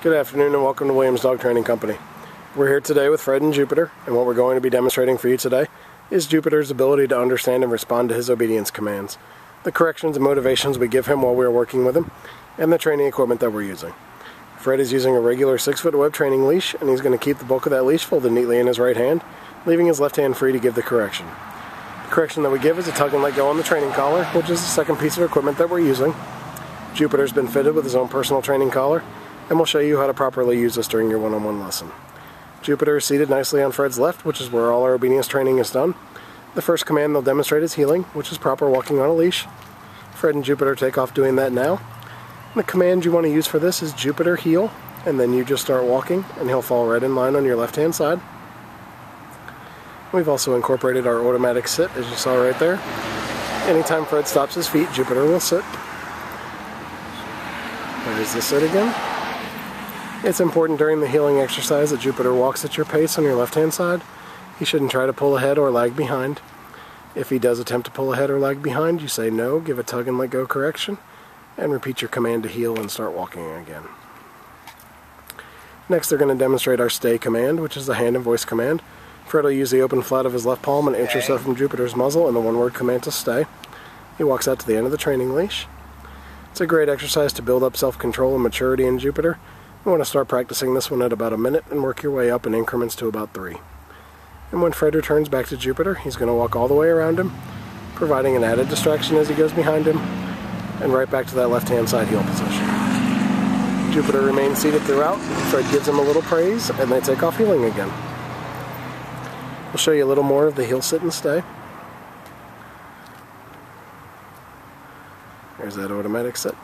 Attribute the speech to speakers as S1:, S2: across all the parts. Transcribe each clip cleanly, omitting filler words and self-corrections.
S1: Good afternoon and welcome to Williams Dog Training Company. We're here today with Fred and Jupiter, and what we're going to be demonstrating for you today is Jupiter's ability to understand and respond to his obedience commands, the corrections and motivations we give him while we're working with him, and the training equipment that we're using. Fred is using a regular 6-foot web training leash, and he's going to keep the bulk of that leash folded neatly in his right hand, leaving his left hand free to give the correction. The correction that we give is a tug and let go on the training collar, which is the second piece of equipment that we're using. Jupiter's been fitted with his own personal training collar, and we'll show you how to properly use this during your one-on-one lesson. Jupiter is seated nicely on Fred's left, which is where all our obedience training is done. The first command they'll demonstrate is heeling, which is proper walking on a leash. Fred and Jupiter take off doing that now. And the command you want to use for this is Jupiter heel, and then you just start walking, and he'll fall right in line on your left-hand side. We've also incorporated our automatic sit, as you saw right there. Anytime Fred stops his feet, Jupiter will sit. There's the sit again. It's important during the heeling exercise that Jupiter walks at your pace on your left-hand side. He shouldn't try to pull ahead or lag behind. If he does attempt to pull ahead or lag behind, you say no, give a tug and let go correction, and repeat your command to heel and start walking again. Next, they're going to demonstrate our stay command, which is the hand and voice command. Fred will use the open flat of his left palm and inch or so from Jupiter's muzzle and the one-word command to stay. He walks out to the end of the training leash. It's a great exercise to build up self-control and maturity in Jupiter. You want to start practicing this one at about a minute and work your way up in increments to about 3. And when Fred returns back to Jupiter, he's going to walk all the way around him, providing an added distraction as he goes behind him, and right back to that left-hand side heel position. Jupiter remains seated throughout. Fred gives him a little praise, and they take off heeling again. We'll show you a little more of the heel sit and stay. There's that automatic sit.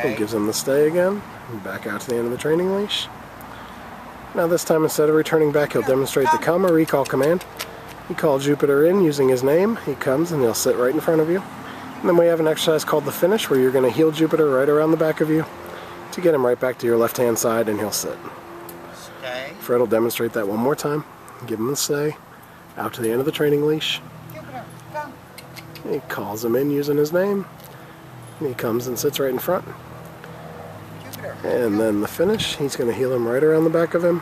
S1: He gives him the stay again, and back out to the end of the training leash. Now this time, instead of returning back, he'll demonstrate the come or recall command. You call Jupiter in using his name, he comes and he'll sit right in front of you. And then we have an exercise called the finish, where you're going to heel Jupiter right around the back of you to get him right back to your left hand side, and he'll sit.
S2: Stay.
S1: Fred will demonstrate that one more time. Give him the stay, out to the end of the training leash.
S2: Jupiter, come.
S1: He calls him in using his name. He comes and sits right in front. And then the finish, he's going to heel him right around the back of him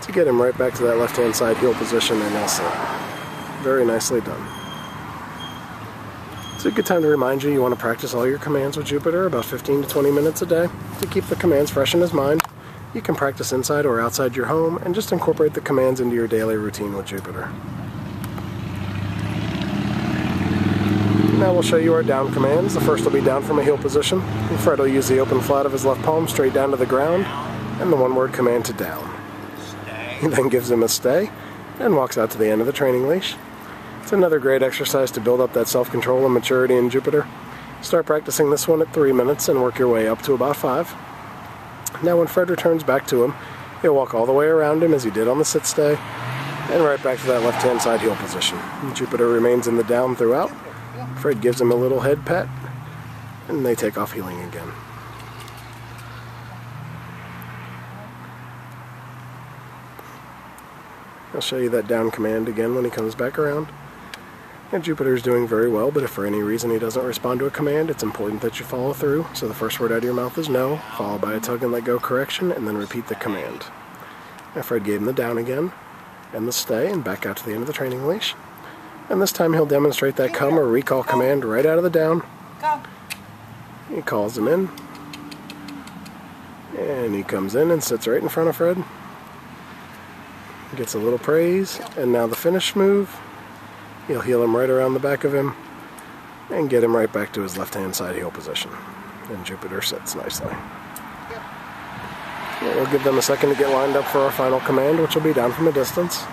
S1: to get him right back to that left-hand side heel position, and he'll sit. Very nicely done. It's a good time to remind you want to practice all your commands with Jupiter about 15 to 20 minutes a day to keep the commands fresh in his mind. You can practice inside or outside your home and just incorporate the commands into your daily routine with Jupiter. Now we'll show you our down commands. The first will be down from a heel position. And Fred will use the open flat of his left palm straight down to the ground and the one-word command to down.
S2: Stay.
S1: He then gives him a stay and walks out to the end of the training leash. It's another great exercise to build up that self-control and maturity in Jupiter. Start practicing this one at 3 minutes and work your way up to about 5. Now when Fred returns back to him, he'll walk all the way around him as he did on the sit stay and right back to that left-hand side heel position. And Jupiter remains in the down throughout. Fred gives him a little head pat, and they take off heeling again. I'll show you that down command again when he comes back around. And Jupiter's doing very well, but if for any reason he doesn't respond to a command, it's important that you follow through. So the first word out of your mouth is no, followed by a tug and let go correction, and then repeat the command. Now Fred gave him the down again, and the stay, and back out to the end of the training leash. And this time he'll demonstrate that come or recall command right out of the down. He calls him in. And he comes in and sits right in front of Fred. Gets a little praise. And now the finish move. He'll heel him right around the back of him and get him right back to his left-hand side heel position. And Jupiter sits nicely. We'll give them a second to get lined up for our final command, which will be down from a distance.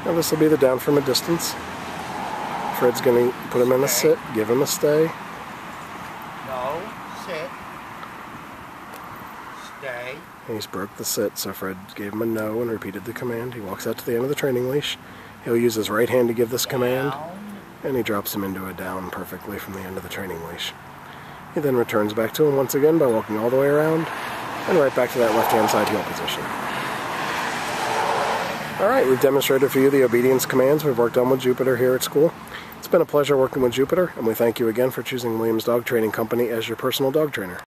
S1: Now this will be the down from a distance. Fred's going to put him in a sit, give him a stay.
S2: No, sit. Stay.
S1: He's broke the sit, so Fred gave him a no and repeated the command. He walks out to the end of the training leash. He'll use his right hand to give this command, and he drops him into a down perfectly from the end of the training leash. He then returns back to him once again by walking all the way around and right back to that left-hand side heel position. Alright, we've demonstrated for you the obedience commands we've worked on with Jupiter here at school. It's been a pleasure working with Jupiter, and we thank you again for choosing Williams Dog Training Company as your personal dog trainer.